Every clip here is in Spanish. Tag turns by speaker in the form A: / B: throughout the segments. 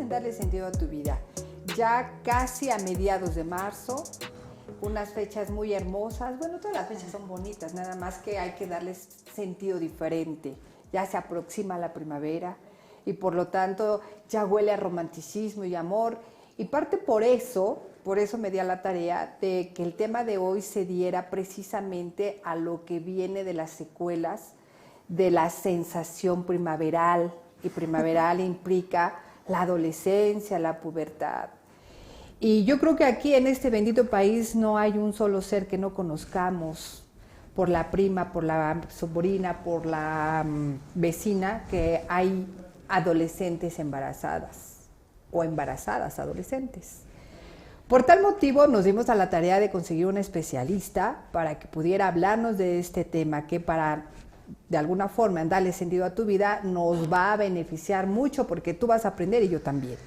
A: en darle sentido a tu vida. Ya casi a mediados de marzo, unas fechas muy hermosas. Bueno, todas las fechas son bonitas, nada más que hay que darles sentido diferente. Ya se aproxima la primavera y por lo tanto ya huele a romanticismo y amor. Y parte por eso me di a la tarea de que el tema de hoy se diera precisamente a lo que viene de las secuelas de la sensación primaveral. Y primaveral implica la adolescencia, la pubertad. Y yo creo que aquí en este bendito país no hay un solo ser que no conozcamos, por la prima, por la sobrina, por la vecina, que hay adolescentes embarazadas o embarazadas adolescentes. Por tal motivo nos dimos a la tarea de conseguir un especialista para que pudiera hablarnos de este tema, que para de alguna forma en darle sentido a tu vida nos va a beneficiar mucho, porque tú vas a aprender y yo también.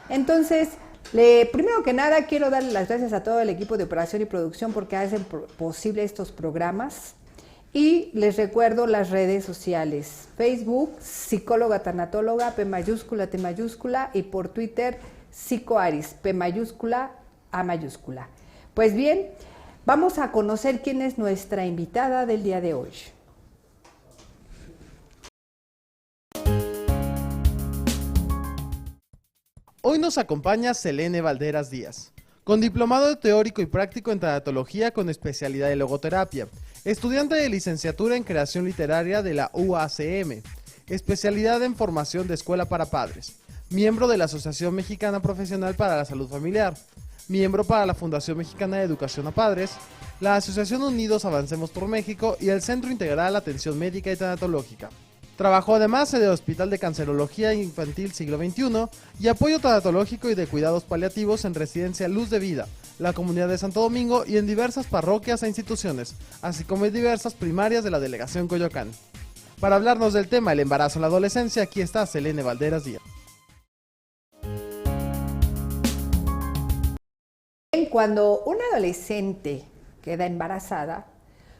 A: Entonces, primero que nada quiero darle las gracias a todo el equipo de operación y producción porque hacen posible estos programas, y les recuerdo las redes sociales: Facebook, psicóloga tanatóloga, P mayúscula, T mayúscula, y por Twitter, psicoaris, P mayúscula, A mayúscula. Pues bien, vamos a conocer quién es nuestra invitada del día de hoy.
B: Hoy nos acompaña Selene Valderas Díaz, con diplomado teórico y práctico en tanatología con especialidad de logoterapia, estudiante de licenciatura en creación literaria de la UACM, especialidad en formación de escuela para padres, miembro de la Asociación Mexicana Profesional para la Salud Familiar, miembro para la Fundación Mexicana de Educación a Padres, la Asociación Unidos Avancemos por México y el Centro Integral Atención Médica y Tanatológica. Trabajó además en el Hospital de Cancerología Infantil Siglo XXI y apoyo tanatológico y de cuidados paliativos en Residencia Luz de Vida, la Comunidad de Santo Domingo, y en diversas parroquias e instituciones, así como en diversas primarias de la Delegación Coyoacán. Para hablarnos del tema el embarazo en la adolescencia, aquí está Selene Valderas Díaz.
A: Cuando una adolescente queda embarazada,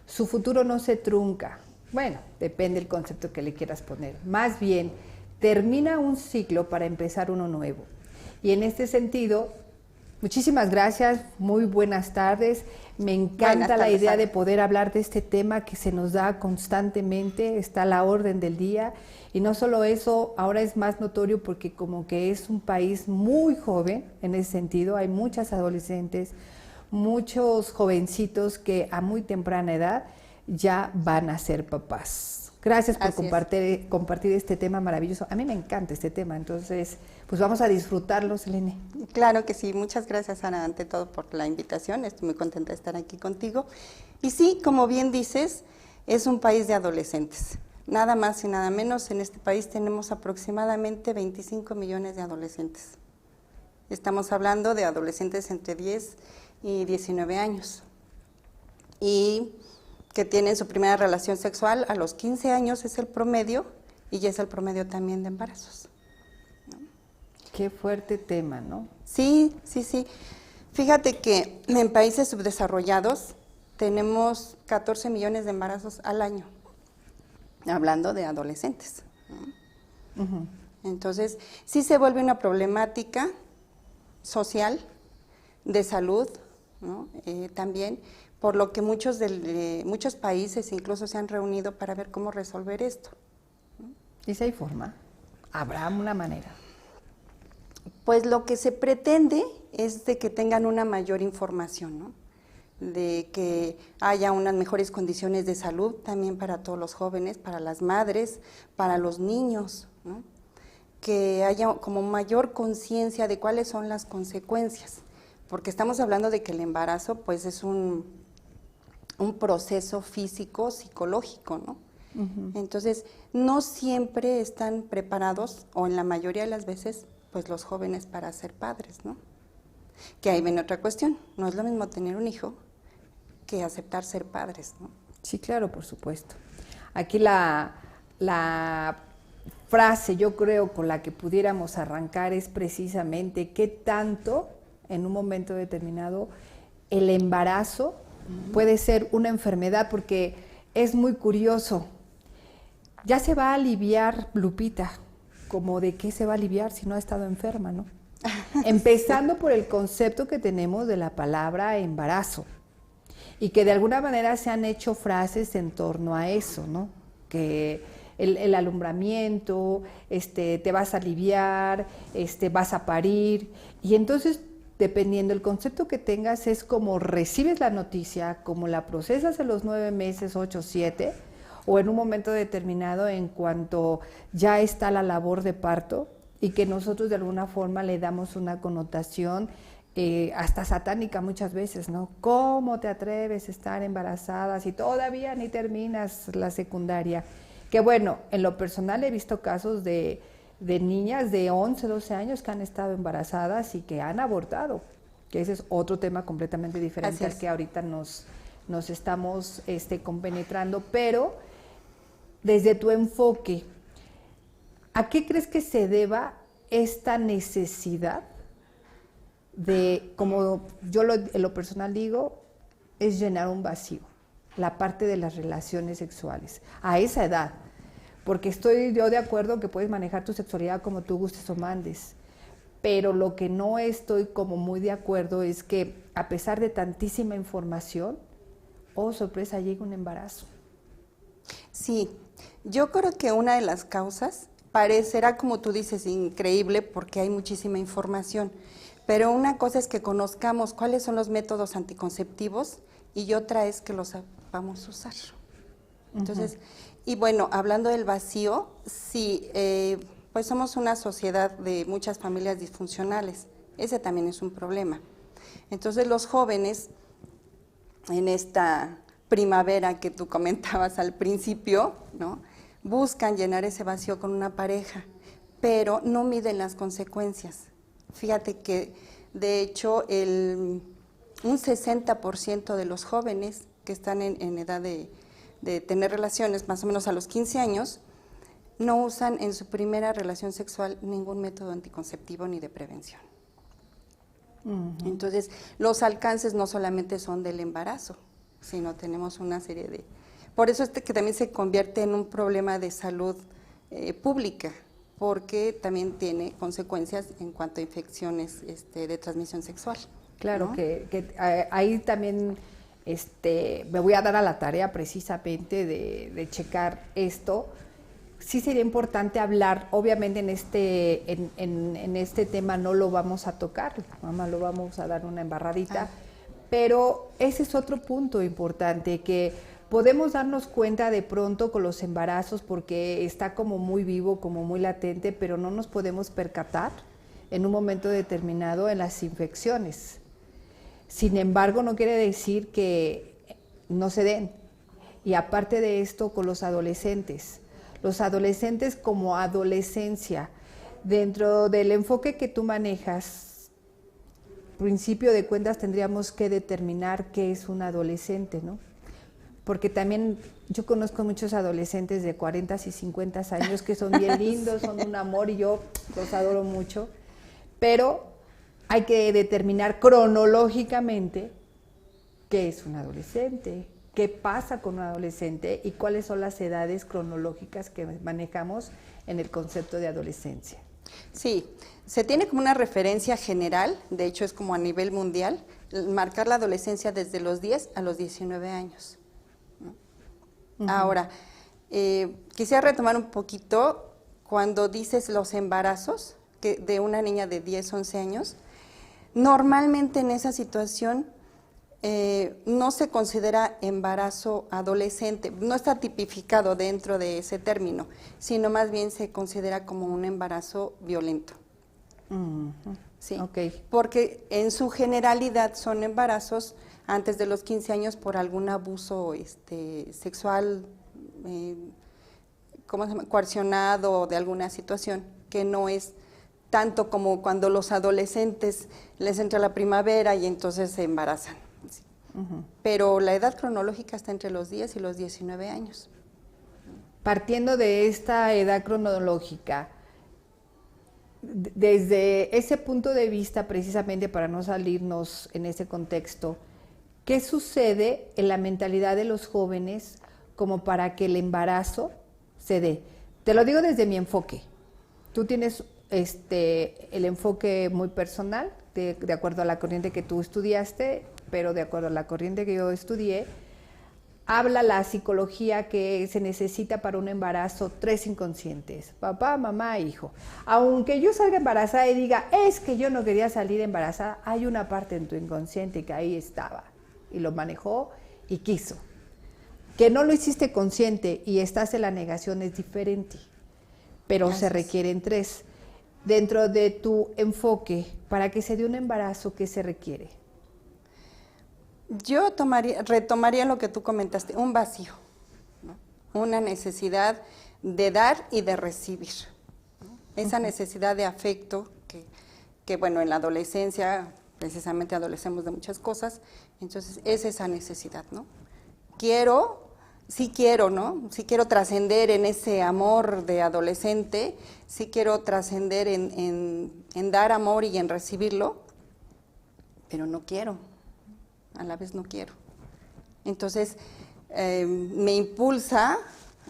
A: su futuro no se trunca. Bueno, depende del concepto que le quieras poner. Más bien, termina un ciclo para empezar uno nuevo. Y en este sentido, muchísimas gracias, muy buenas tardes. Me encanta la idea de poder hablar de este tema que se nos da constantemente, está a la orden del día. Y no solo eso, ahora es más notorio porque como que es un país muy joven en ese sentido. Hay muchas adolescentes, muchos jovencitos que a muy temprana edad ya van a ser papás. Gracias por compartir este tema maravilloso. A mí me encanta este tema, entonces pues vamos a disfrutarlo, Selene.
C: Claro que sí, muchas gracias, Ana, ante todo por la invitación. Estoy muy contenta de estar aquí contigo. Y sí, como bien dices, es un país de adolescentes. Nada más y nada menos, en este país tenemos aproximadamente 25 millones de adolescentes. Estamos hablando de adolescentes entre 10 y 19 años. Y que tienen su primera relación sexual a los 15 años es el promedio, y ya es el promedio también de embarazos, ¿no?
A: Qué fuerte tema, ¿no?
C: Sí, sí, sí. Fíjate que en países subdesarrollados tenemos 14 millones de embarazos al año, hablando de adolescentes, ¿no? Entonces, sí se vuelve una problemática social, de salud, ¿no? También, por lo que muchos países incluso se han reunido para ver cómo resolver esto.
A: ¿Y si hay forma? ¿Habrá una manera?
C: Pues lo que se pretende es de que tengan una mayor información, ¿no? De que haya unas mejores condiciones de salud también para todos los jóvenes, para las madres, para los niños, ¿no? Que haya como mayor conciencia de cuáles son las consecuencias, porque estamos hablando de que el embarazo pues es un proceso físico, psicológico, ¿no? Entonces, no siempre están preparados, o en la mayoría de las veces, pues los jóvenes para ser padres, ¿no? Que ahí viene otra cuestión, no es lo mismo tener un hijo que aceptar ser padres, ¿no?
A: Sí, claro, por supuesto. Aquí la frase, yo creo, con la que pudiéramos arrancar es precisamente qué tanto, en un momento determinado, el embarazo puede ser una enfermedad, porque es muy curioso. Ya se va a aliviar, Lupita, como de qué se va a aliviar si no ha estado enferma, ¿no? Empezando por el concepto que tenemos de la palabra embarazo y que de alguna manera se han hecho frases en torno a eso, ¿no? Que el alumbramiento, te vas a aliviar, vas a parir, y entonces dependiendo del concepto que tengas es como recibes la noticia, como la procesas en los 9 meses, 8, 7, o en un momento determinado en cuanto ya está la labor de parto, y que nosotros de alguna forma le damos una connotación hasta satánica muchas veces, ¿no? ¿Cómo te atreves a estar embarazada si todavía ni terminas la secundaria? Que bueno, en lo personal he visto casos de niñas de 11, 12 años que han estado embarazadas y que han abortado, que ese es otro tema completamente diferente al que ahorita nos estamos compenetrando, pero desde tu enfoque, ¿a qué crees que se deba esta necesidad de, como yo en lo personal digo, es llenar un vacío, la parte de las relaciones sexuales, a esa edad? Porque estoy yo de acuerdo que puedes manejar tu sexualidad como tú gustes o mandes, pero lo que no estoy como muy de acuerdo es que a pesar de tantísima información, oh sorpresa, llega un embarazo.
C: Sí, yo creo que una de las causas parecerá, como tú dices, increíble porque hay muchísima información, pero una cosa es que conozcamos cuáles son los métodos anticonceptivos y otra es que los vamos a usar. Entonces, y bueno, hablando del vacío, sí, pues somos una sociedad de muchas familias disfuncionales, ese también es un problema. Entonces los jóvenes, en esta primavera que tú comentabas al principio, ¿no?, buscan llenar ese vacío con una pareja, pero no miden las consecuencias. Fíjate que, de hecho, un 60% de los jóvenes que están en edad de tener relaciones, más o menos a los 15 años, no usan en su primera relación sexual ningún método anticonceptivo ni de prevención. Entonces, los alcances no solamente son del embarazo, sino tenemos una serie de... Por eso que también se convierte en un problema de salud pública, porque también tiene consecuencias en cuanto a infecciones de transmisión sexual.
A: Claro,
C: ¿no?
A: que ahí también me voy a dar a la tarea precisamente de checar esto. Sí sería importante hablar, obviamente en este tema no lo vamos a tocar, mamá, lo vamos a dar una embarradita, pero ese es otro punto importante, que podemos darnos cuenta de pronto con los embarazos porque está como muy vivo, como muy latente, pero no nos podemos percatar en un momento determinado en las infecciones. Sin embargo, no quiere decir que no se den. Y aparte de esto, con los adolescentes como adolescencia, dentro del enfoque que tú manejas, principio de cuentas tendríamos que determinar qué es un adolescente, ¿no? Porque también yo conozco muchos adolescentes de 40 y 50 años que son bien lindos, son un amor y yo los adoro mucho, pero hay que determinar cronológicamente qué es un adolescente, qué pasa con un adolescente y cuáles son las edades cronológicas que manejamos en el concepto de adolescencia.
C: Sí, se tiene como una referencia general, de hecho es como a nivel mundial, marcar la adolescencia desde los 10 a los 19 años. Ahora, quisiera retomar un poquito cuando dices los embarazos de una niña de 10, 11 años. Normalmente en esa situación no se considera embarazo adolescente, no está tipificado dentro de ese término, sino más bien se considera como un embarazo violento. Sí, porque en su generalidad son embarazos antes de los 15 años por algún abuso sexual, ¿cómo se llama?, coercionado de alguna situación, que no es tanto como cuando los adolescentes les entra la primavera y entonces se embarazan. ¿Sí? Pero la edad cronológica está entre los 10 y los 19 años.
A: Partiendo de esta edad cronológica, desde ese punto de vista, precisamente para no salirnos en ese contexto, ¿qué sucede en la mentalidad de los jóvenes como para que el embarazo se dé? Te lo digo desde mi enfoque. Tú tienes el enfoque muy personal, de acuerdo a la corriente que tú estudiaste, pero de acuerdo a la corriente que yo estudié, habla la psicología que se necesita para un embarazo 3 inconscientes, papá, mamá, hijo. Aunque yo salga embarazada y diga, es que yo no quería salir embarazada, hay una parte en tu inconsciente que ahí estaba y lo manejó y quiso. Que no lo hiciste consciente y estás en la negación es diferente, pero se requieren 3. Dentro de tu enfoque, para que se dé un embarazo, ¿qué se requiere?
C: Yo retomaría lo que tú comentaste, un vacío, ¿no? Una necesidad de dar y de recibir, ¿no? Esa necesidad de afecto que, bueno, en la adolescencia precisamente adolecemos de muchas cosas, entonces es esa necesidad, ¿no? Sí quiero, ¿no? Sí quiero trascender en ese amor de adolescente, sí quiero trascender en dar amor y en recibirlo, pero no quiero. A la vez no quiero. Entonces, me impulsa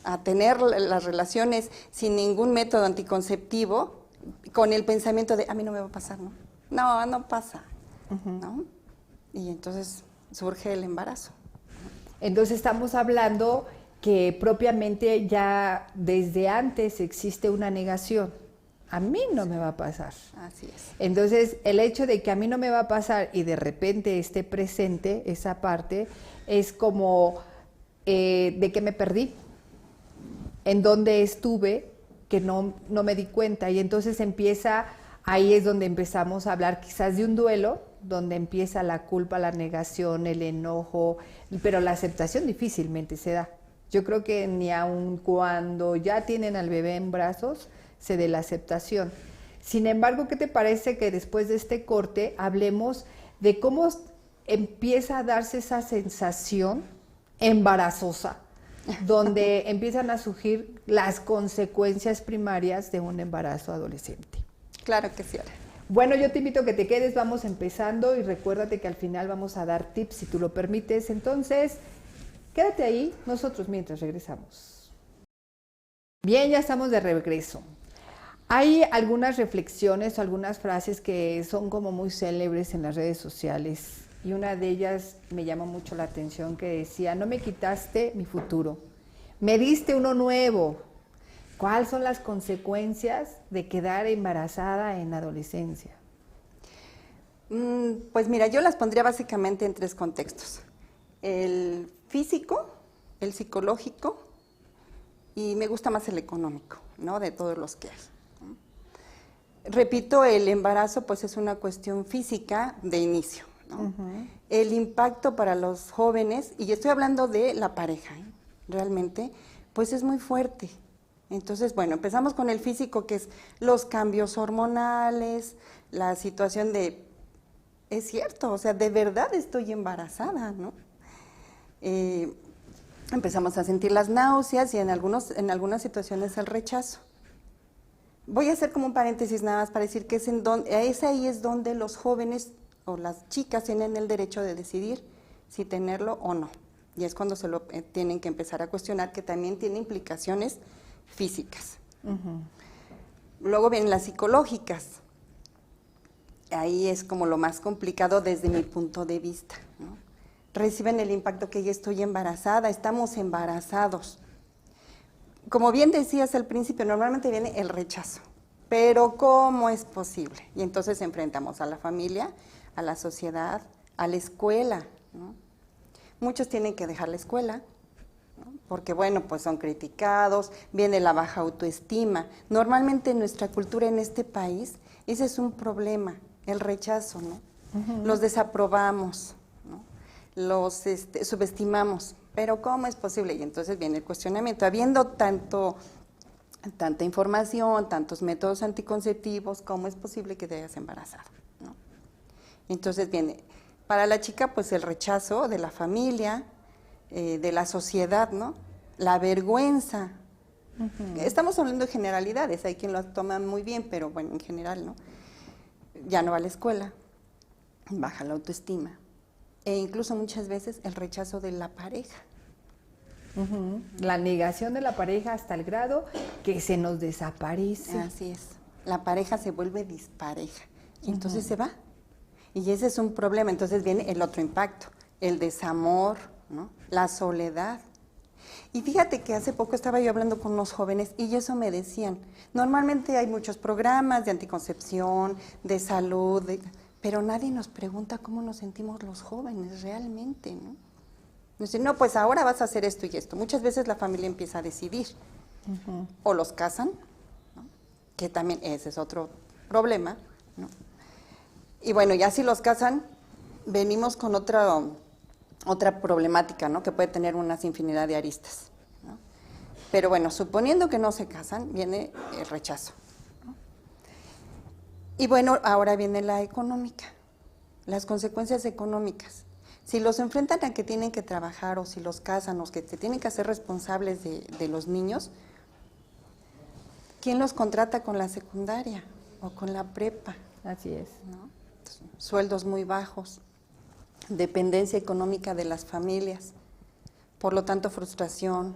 C: a tener las relaciones sin ningún método anticonceptivo, con el pensamiento de, a mí no me va a pasar, ¿no? No, no pasa, ¿no? Y entonces surge el embarazo.
A: Entonces estamos hablando que propiamente ya desde antes existe una negación. A mí no me va a pasar.
C: Así es.
A: Entonces, el hecho de que a mí no me va a pasar y de repente esté presente esa parte, es como de que me perdí, en donde estuve, que no me di cuenta. Y entonces ahí es donde empezamos a hablar quizás de un duelo, donde empieza la culpa, la negación, el enojo, pero la aceptación difícilmente se da. Yo creo que ni aun cuando ya tienen al bebé en brazos, se dé la aceptación. Sin embargo, ¿qué te parece que después de este corte hablemos de cómo empieza a darse esa sensación embarazosa, donde empiezan a surgir las consecuencias primarias de un embarazo adolescente?
C: Claro que sí, Ara.
A: Bueno, yo te invito a que te quedes, vamos empezando y recuérdate que al final vamos a dar tips si tú lo permites. Entonces, quédate ahí, nosotros mientras regresamos. Bien, ya estamos de regreso. Hay algunas reflexiones o algunas frases que son como muy célebres en las redes sociales y una de ellas me llama mucho la atención, que decía, no me quitaste mi futuro, me diste uno nuevo. ¿Cuáles son las consecuencias de quedar embarazada en adolescencia?
C: Pues mira, yo las pondría básicamente en 3 contextos. El físico, el psicológico y me gusta más el económico, ¿no? De todos los que hay. Repito, el embarazo pues es una cuestión física de inicio, ¿no? El impacto para los jóvenes, y estoy hablando de la pareja, realmente, pues es muy fuerte. Entonces, bueno, empezamos con el físico, que es los cambios hormonales, la situación de, es cierto, o sea, de verdad estoy embarazada, ¿no? Empezamos a sentir las náuseas y en algunas situaciones el rechazo. Voy a hacer como un paréntesis nada más para decir que ahí es donde los jóvenes o las chicas tienen el derecho de decidir si tenerlo o no. Y es cuando se lo tienen que empezar a cuestionar, que también tiene implicaciones físicas. Luego vienen las psicológicas. Ahí es como lo más complicado desde mi punto de vista, ¿no? Reciben el impacto que ya estoy embarazada, estamos embarazados. Como bien decías al principio, normalmente viene el rechazo, pero ¿cómo es posible? Y entonces enfrentamos a la familia, a la sociedad, a la escuela, ¿no? Muchos tienen que dejar la escuela, ¿no? Porque bueno, pues son criticados, viene la baja autoestima. Normalmente en nuestra cultura en este país, ese es un problema, el rechazo, ¿no? Los desaprobamos, ¿no? Los subestimamos. Pero ¿cómo es posible? Y entonces viene el cuestionamiento. Habiendo tanta información, tantos métodos anticonceptivos, ¿cómo es posible que te hayas embarazado? ¿No? Entonces viene, para la chica, pues el rechazo de la familia, de la sociedad, ¿no? La vergüenza. Estamos hablando de generalidades, hay quien lo toma muy bien, pero bueno, en general, ¿no? Ya no va a la escuela, baja la autoestima. E incluso muchas veces el rechazo de la pareja.
A: La negación de la pareja hasta el grado que se nos desaparece.
C: Así es. La pareja se vuelve dispareja y entonces se va. Y ese es un problema. Entonces viene el otro impacto, el desamor, ¿no? La soledad. Y fíjate que hace poco estaba yo hablando con unos jóvenes y eso me decían. Normalmente hay muchos programas de anticoncepción, de salud, pero nadie nos pregunta cómo nos sentimos los jóvenes realmente, ¿no? Dicen, no, pues ahora vas a hacer esto y esto. Muchas veces la familia empieza a decidir. O los casan, ¿no? Que también ese es otro problema, ¿no? Y bueno, ya si los casan, venimos con otra problemática, ¿no? Que puede tener unas infinidad de aristas, ¿no? Pero bueno, suponiendo que no se casan, viene el rechazo, ¿no? Y bueno, ahora viene la económica, las consecuencias económicas. Si los enfrentan a que tienen que trabajar o si los casan o que se tienen que hacer responsables de los niños, ¿quién los contrata con la secundaria o con la prepa?
A: Así es.
C: ¿No? Sueldos muy bajos, dependencia económica de las familias, por lo tanto frustración,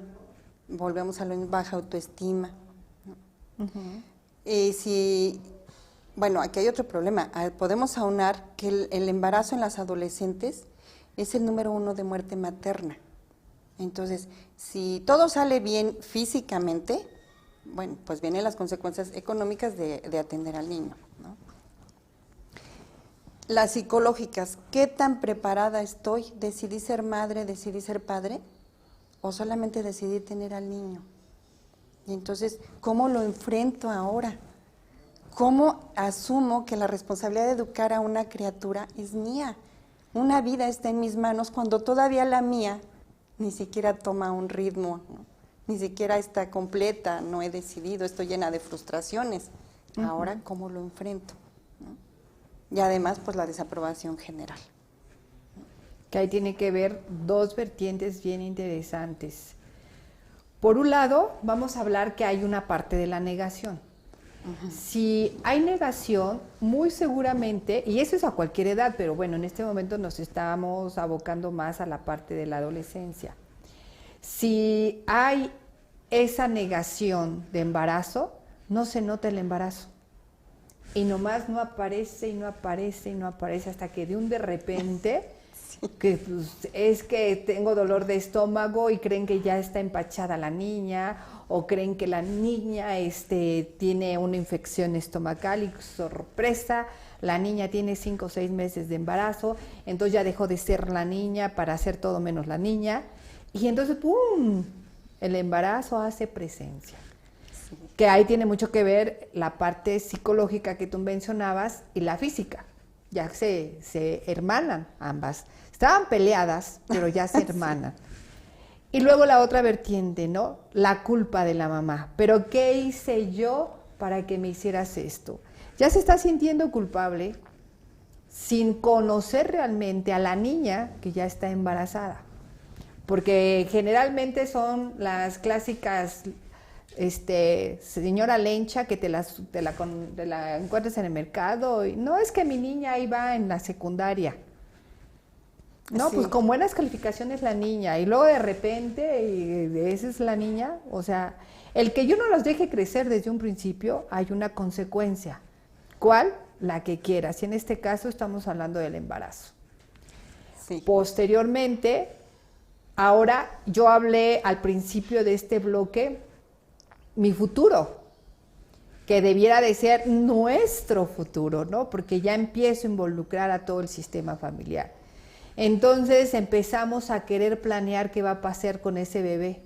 C: volvemos a la baja autoestima, ¿no? Y si, bueno, aquí hay otro problema, podemos aunar que el embarazo en las adolescentes es el número 1 de muerte materna. Entonces, si todo sale bien físicamente, bueno, pues vienen las consecuencias económicas de atender al niño, ¿no? Las psicológicas, ¿qué tan preparada estoy? ¿Decidí ser madre, decidí ser padre? ¿O solamente decidí tener al niño? Y entonces, ¿cómo lo enfrento ahora? ¿Cómo asumo que la responsabilidad de educar a una criatura es mía? Una vida está en mis manos cuando todavía la mía ni siquiera toma un ritmo, ¿no? Ni siquiera está completa, no he decidido, estoy llena de frustraciones. Ahora, ¿cómo lo enfrento? ¿No? Y además, pues la desaprobación general.
A: Que ahí tiene que ver dos vertientes bien interesantes. Por un lado, vamos a hablar que hay una parte de la negación. Si hay negación, muy seguramente, y eso es a cualquier edad, pero bueno, en este momento nos estamos abocando más a la parte de la adolescencia. Si hay esa negación de embarazo, no se nota el embarazo. Y nomás no aparece y no aparece y no aparece hasta que de un de repente, que pues, es que tengo dolor de estómago y creen que ya está empachada la niña, o creen que la niña tiene una infección estomacal y sorpresa, la niña tiene 5 o 6 meses de embarazo, entonces ya dejó de ser la niña para ser todo menos la niña, y entonces ¡pum! El embarazo hace presencia. Sí. Que ahí tiene mucho que ver la parte psicológica que tú mencionabas y la física, ya se hermanan ambas. Estaban peleadas, pero ya se hermanan. Sí. Y luego la otra vertiente, ¿no? La culpa de la mamá. ¿Pero qué hice yo para que me hicieras esto? Ya se está sintiendo culpable sin conocer realmente a la niña que ya está embarazada. Porque generalmente son las clásicas, señora lencha que te la encuentras en el mercado. Y, no, es que mi niña ahí va en la secundaria. No, sí. Pues con buenas calificaciones la niña, y luego de repente, y esa es la niña, o sea, el que yo no los deje crecer desde un principio, hay una consecuencia. ¿Cuál? La que quieras, y en este caso estamos hablando del embarazo. Sí. Posteriormente, ahora yo hablé al principio de este bloque, mi futuro, que debiera de ser nuestro futuro, ¿no? Porque ya empiezo a involucrar a todo el sistema familiar. Entonces empezamos a querer planear qué va a pasar con ese bebé.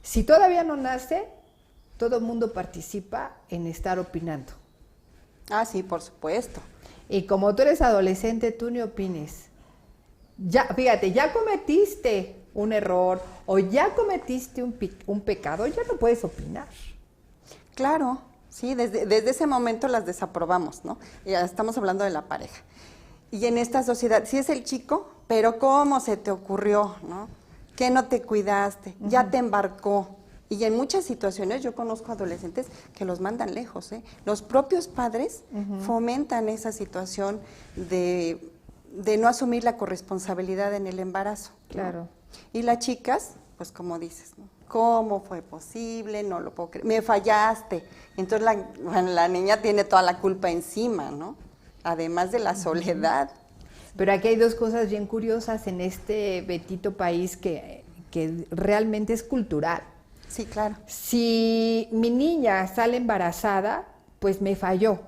A: Si todavía no nace, todo el mundo participa en estar opinando.
C: Ah, sí, por supuesto.
A: Y como tú eres adolescente, tú ni opines. Ya, fíjate, ya cometiste un error o ya cometiste un pecado, ya no puedes opinar.
C: Claro, sí, desde ese momento las desaprobamos, ¿no? Ya estamos hablando de la pareja. Y en esta sociedad, sí es el chico, pero ¿cómo se te ocurrió, no? ¿Qué no te cuidaste? Ya te embarcó. Y en muchas situaciones yo conozco adolescentes que los mandan lejos, ¿eh? Los propios padres fomentan esa situación de no asumir la corresponsabilidad en el embarazo, ¿no? Claro. Y las chicas, pues como dices, ¿no? ¿Cómo fue posible? No lo puedo creer. Me fallaste. Entonces la niña tiene toda la culpa encima, ¿no? Además de la soledad.
A: Pero aquí hay dos cosas bien curiosas en este bendito país que realmente es cultural.
C: Sí, claro.
A: Si mi niña sale embarazada, pues me falló.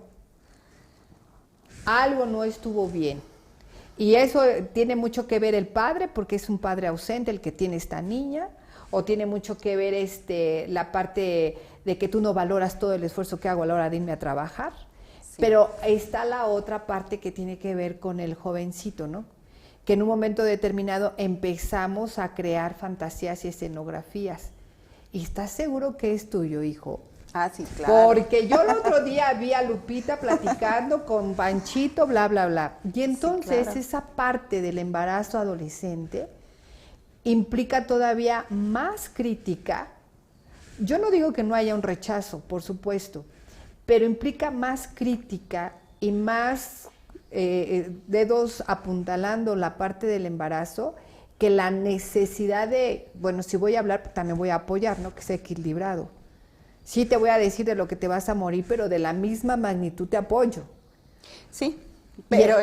A: Algo no estuvo bien. Y eso tiene mucho que ver el padre, porque es un padre ausente el que tiene esta niña, o tiene mucho que ver la parte de que tú no valoras todo el esfuerzo que hago a la hora de irme a trabajar. Sí. Pero está la otra parte que tiene que ver con el jovencito, ¿no? Que en un momento determinado empezamos a crear fantasías y escenografías. ¿Y estás seguro que es tuyo, hijo?
C: Ah, sí, claro.
A: Porque yo el otro día vi a Lupita platicando con Panchito, bla, bla, bla. Y entonces sí, claro, esa parte del embarazo adolescente implica todavía más crítica. Yo no digo que no haya un rechazo, por supuesto, pero implica más crítica y más dedos apuntalando la parte del embarazo que la necesidad de, bueno, si voy a hablar, también voy a apoyar, ¿no? Que sea equilibrado. Sí te voy a decir de lo que te vas a morir, pero de la misma magnitud te apoyo.
C: Sí, pero...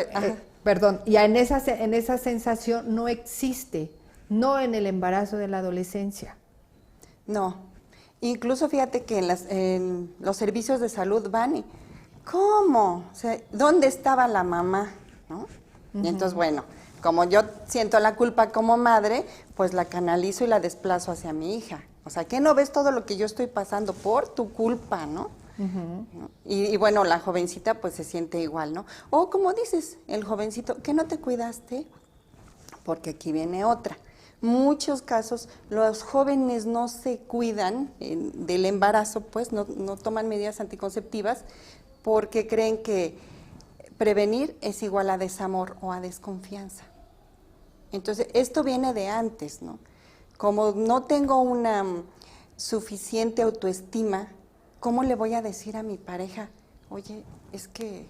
A: perdón, y en esa sensación no existe, no en el embarazo de la adolescencia.
C: No, incluso fíjate que en los servicios de salud van y, ¿cómo? O sea, ¿dónde estaba la mamá? ¿No? Uh-huh. Y entonces, bueno, como yo siento la culpa como madre, pues la canalizo y la desplazo hacia mi hija. O sea, ¿qué no ves todo lo que yo estoy pasando por tu culpa, no? Uh-huh. ¿No? Y bueno, la jovencita pues se siente igual, ¿no? O como dices, el jovencito, ¿qué no te cuidaste? Porque aquí viene otra. Muchos casos, los jóvenes no se cuidan del embarazo, pues no toman medidas anticonceptivas porque creen que prevenir es igual a desamor o a desconfianza. Entonces, esto viene de antes, ¿no? Como no tengo una suficiente autoestima, ¿cómo le voy a decir a mi pareja, oye, es que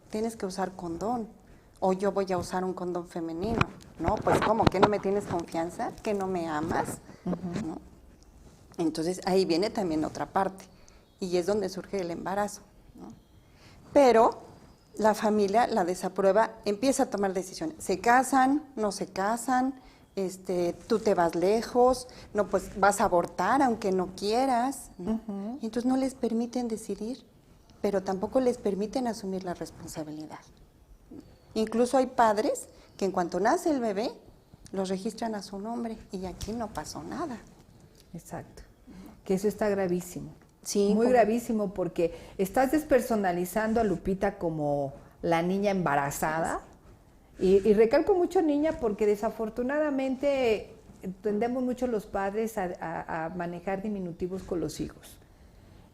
C: tienes que usar condón, o yo voy a usar un condón femenino? No, pues ¿cómo? ¿Que no me tienes confianza? ¿Que no me amas? Uh-huh. ¿No? Entonces ahí viene también otra parte, y es donde surge el embarazo, ¿no? Pero la familia la desaprueba, empieza a tomar decisiones, se casan, no se casan, tú te vas lejos, no, pues vas a abortar aunque no quieras, ¿no? Uh-huh. Y entonces no les permiten decidir, pero tampoco les permiten asumir la responsabilidad. Incluso hay padres que en cuanto nace el bebé, los registran a su nombre y aquí no pasó nada.
A: Exacto, que eso está gravísimo.
C: Sí,
A: muy gravísimo, porque estás despersonalizando a Lupita como la niña embarazada. Y recalco mucho niña porque desafortunadamente tendemos mucho los padres a manejar diminutivos con los hijos.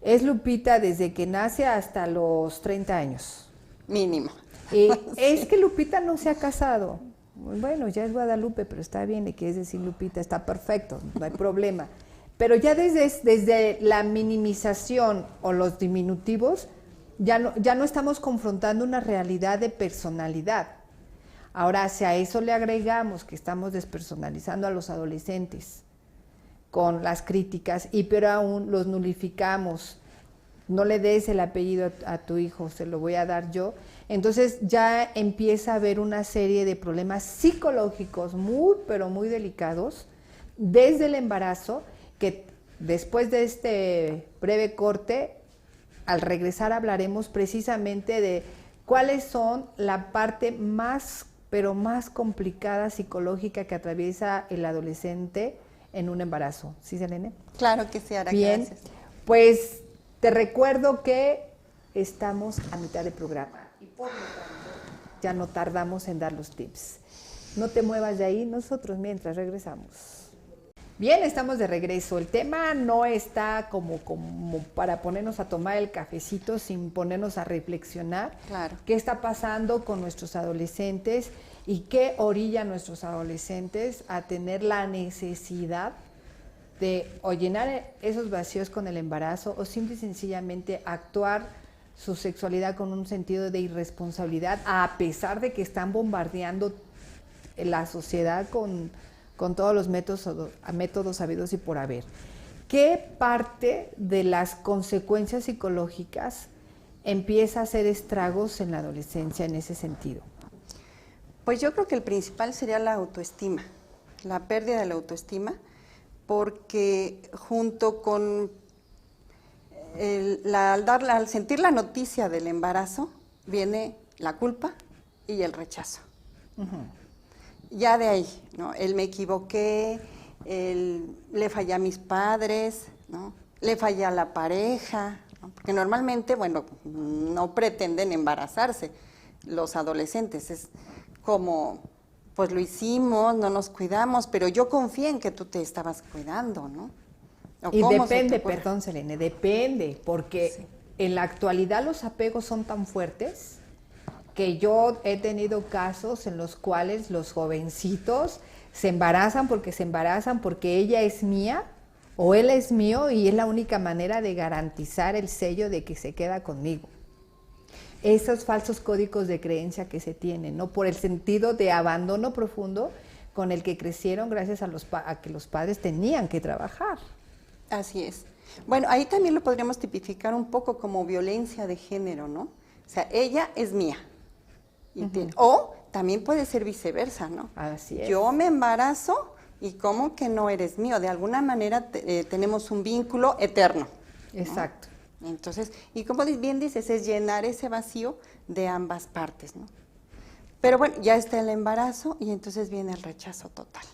A: Es Lupita desde que nace hasta los 30 años.
C: Mínimo.
A: Sí. Es que Lupita no se ha casado. Bueno, ya es Guadalupe, pero está bien, que es decir Lupita, está perfecto, no hay problema. Pero ya desde la minimización o los diminutivos, ya no estamos confrontando una realidad de personalidad. Ahora, si a eso le agregamos que estamos despersonalizando a los adolescentes con las críticas, y peor aún, los nulificamos, no le des el apellido a tu hijo, se lo voy a dar yo, entonces ya empieza a haber una serie de problemas psicológicos muy, pero muy delicados desde el embarazo, que después de este breve corte, al regresar hablaremos precisamente de cuáles son la parte más, pero más complicada psicológica que atraviesa el adolescente en un embarazo. ¿Sí, Selene?
C: Claro que sí, Ara,
A: bien,
C: gracias.
A: Pues te recuerdo que estamos a mitad de programa y por lo tanto ya no tardamos en dar los tips. No te muevas de ahí, nosotros mientras regresamos. Bien, estamos de regreso. El tema no está como para ponernos a tomar el cafecito sin ponernos a reflexionar.
C: Claro.
A: ¿Qué está pasando con nuestros adolescentes y qué orilla a nuestros adolescentes a tener la necesidad de o llenar esos vacíos con el embarazo o simple y sencillamente actuar su sexualidad con un sentido de irresponsabilidad, a pesar de que están bombardeando la sociedad con con todos los métodos habidos y por haber. ¿Qué parte de las consecuencias psicológicas empieza a hacer estragos en la adolescencia en ese sentido?
C: Pues yo creo que el principal sería la autoestima, la pérdida de la autoestima, porque junto con al sentir la noticia del embarazo, viene la culpa y el rechazo. Ya de ahí, ¿no? El me equivoqué, le fallé a mis padres, ¿no? Le fallé a la pareja, ¿no? Porque normalmente, bueno, no pretenden embarazarse los adolescentes, es como, pues lo hicimos, no nos cuidamos, pero yo confié en que tú te estabas cuidando, ¿no?
A: Y depende, perdón, Selene, depende, porque sí, en la actualidad los apegos son tan fuertes que yo he tenido casos en los cuales los jovencitos se embarazan porque ella es mía o él es mío y es la única manera de garantizar el sello de que se queda conmigo. Esos falsos códigos de creencia que se tienen, ¿no? Por el sentido de abandono profundo con el que crecieron gracias a que los padres tenían que trabajar.
C: Así es. Bueno, ahí también lo podríamos tipificar un poco como violencia de género, ¿no? O sea, ella es mía. O también puede ser viceversa, ¿no?
A: Así es.
C: Yo me embarazo y ¿cómo que no eres mío? De alguna manera tenemos un vínculo eterno, ¿no?
A: Exacto.
C: Entonces, y como bien dices, es llenar ese vacío de ambas partes, ¿no? Pero bueno, ya está el embarazo y entonces viene el rechazo total,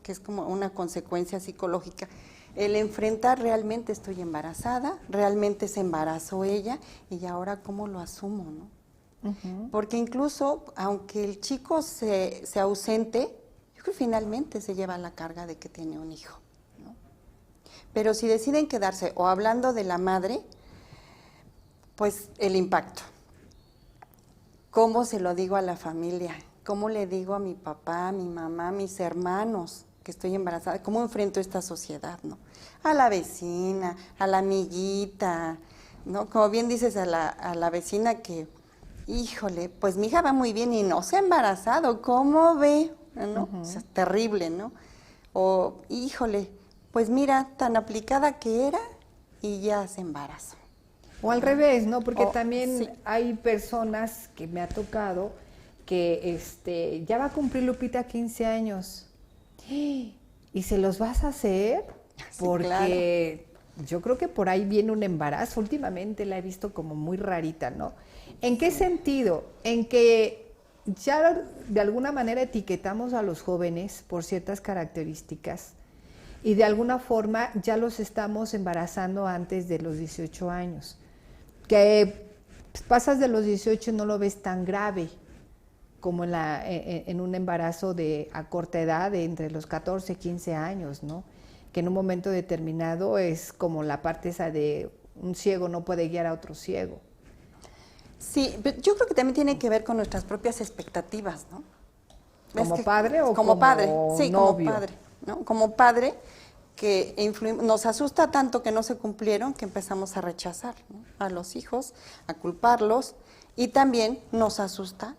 C: que es como una consecuencia psicológica. El enfrentar realmente estoy embarazada, realmente se embarazó ella y ahora cómo lo asumo, ¿no? Porque incluso, aunque el chico se ausente, yo creo que finalmente se lleva la carga de que tiene un hijo, ¿no? Pero si deciden quedarse, o hablando de la madre, pues el impacto. ¿Cómo se lo digo a la familia? ¿Cómo le digo a mi papá, a mi mamá, a mis hermanos que estoy embarazada? ¿Cómo enfrento esta sociedad, no? A la vecina, a la amiguita, ¿no? Como bien dices, a la vecina que, híjole, pues mi hija va muy bien y no se ha embarazado, ¿cómo ve? ¿No? O sea, terrible, ¿no? O, híjole, pues mira, tan aplicada que era y ya se embarazó.
A: O al revés, ¿no? Porque también
C: sí,
A: hay personas que me ha tocado que ya va a cumplir Lupita 15 años. ¿Y se los vas a hacer?
C: Sí,
A: porque claro, yo creo que por ahí viene un embarazo. Últimamente la he visto como muy rarita, ¿no? ¿En qué sentido? En que ya de alguna manera etiquetamos a los jóvenes por ciertas características y de alguna forma ya los estamos embarazando antes de los 18 años. Que pasas de los 18 y no lo ves tan grave como en un embarazo a corta edad, de entre los 14 y 15 años, ¿no? Que en un momento determinado es como la parte esa de un ciego no puede guiar a otro ciego.
C: Sí, pero yo creo que también tiene que ver con nuestras propias expectativas, ¿no?
A: ¿Como padre o
C: como padre? Sí,
A: novio?
C: Como padre, ¿no? Como padre que nos asusta tanto que no se cumplieron que empezamos a rechazar, ¿no? A los hijos, a culparlos, y también nos asusta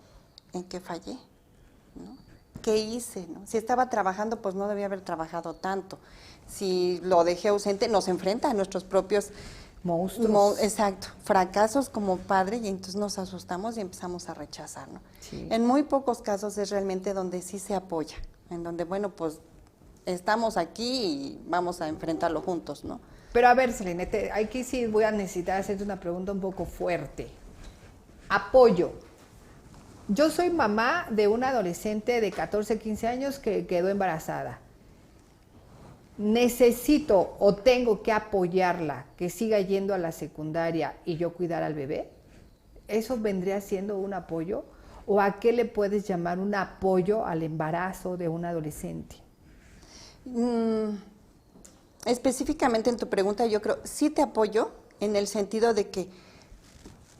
C: en qué fallé, ¿no? ¿Qué hice, no? Si estaba trabajando, pues no debía haber trabajado tanto. Si lo dejé ausente, nos enfrenta a nuestros propios
A: monstruos.
C: Exacto, fracasos como padre, y entonces nos asustamos y empezamos a rechazar, ¿no?
A: Sí.
C: En muy pocos casos es realmente donde sí se apoya, en donde, bueno, pues estamos aquí y vamos a enfrentarlo juntos, ¿no?
A: Pero a ver, Selene, aquí sí voy a necesitar hacerte una pregunta un poco fuerte. Apoyo. Yo soy mamá de una adolescente de 14, 15 años que quedó embarazada. ¿Necesito o tengo que apoyarla que siga yendo a la secundaria y yo cuidar al bebé? ¿Eso vendría siendo un apoyo? ¿O a qué le puedes llamar un apoyo al embarazo de un adolescente?
C: Específicamente en tu pregunta, yo creo, sí te apoyo en el sentido de que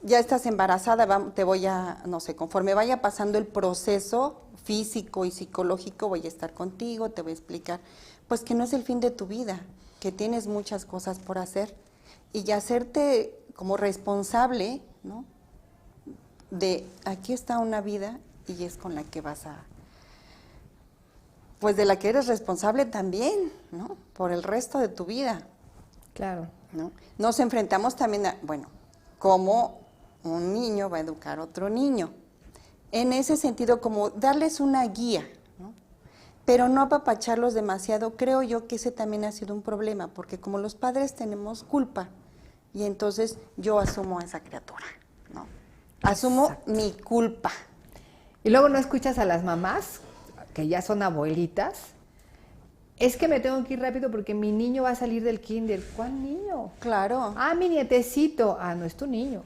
C: ya estás embarazada, te voy a, no sé, conforme vaya pasando el proceso físico y psicológico, voy a estar contigo, te voy a explicar, pues que no es el fin de tu vida, que tienes muchas cosas por hacer y hacerte como responsable, ¿no? De aquí está una vida y es con la que vas pues de la que eres responsable también, ¿no? Por el resto de tu vida,
A: Claro.
C: ¿no? Nos enfrentamos también a, bueno, cómo un niño va a educar a otro niño. En ese sentido, como darles una guía, ¿no? Pero no apapacharlos demasiado. Creo yo que ese también ha sido un problema, porque como los padres tenemos culpa, y entonces yo asumo a esa criatura, ¿no? Asumo mi culpa.
A: Y luego no escuchas a las mamás, que ya son abuelitas, es que me tengo que ir rápido porque mi niño va a salir del kinder. ¿Cuál niño?
C: Claro.
A: Ah, mi nietecito. Ah, no es tu niño.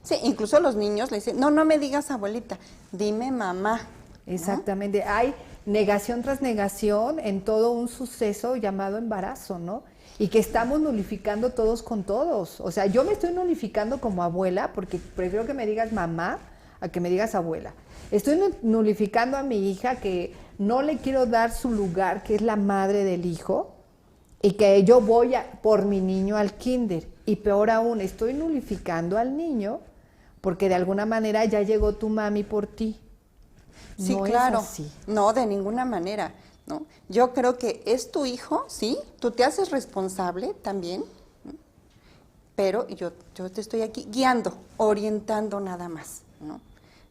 C: Sí, incluso los niños le dicen, no, no me digas abuelita, dime mamá. ¿no?
A: Exactamente. Hay negación tras negación en todo un suceso llamado embarazo, ¿no? Y que estamos nulificando todos con todos. O sea, yo me estoy nulificando como abuela porque prefiero que me digas mamá a que me digas abuela. Estoy nulificando a mi hija que no le quiero dar su lugar, que es la madre del hijo, y que yo voy por mi niño al kinder. Y peor aún, estoy nulificando al niño porque de alguna manera ya llegó tu mami por ti.
C: Sí,
A: No
C: claro.
A: es así.
C: No, de ninguna manera, ¿no? Yo creo que es tu hijo, sí, tú te haces responsable también, ¿no? Pero yo te estoy aquí guiando, orientando nada más, ¿no?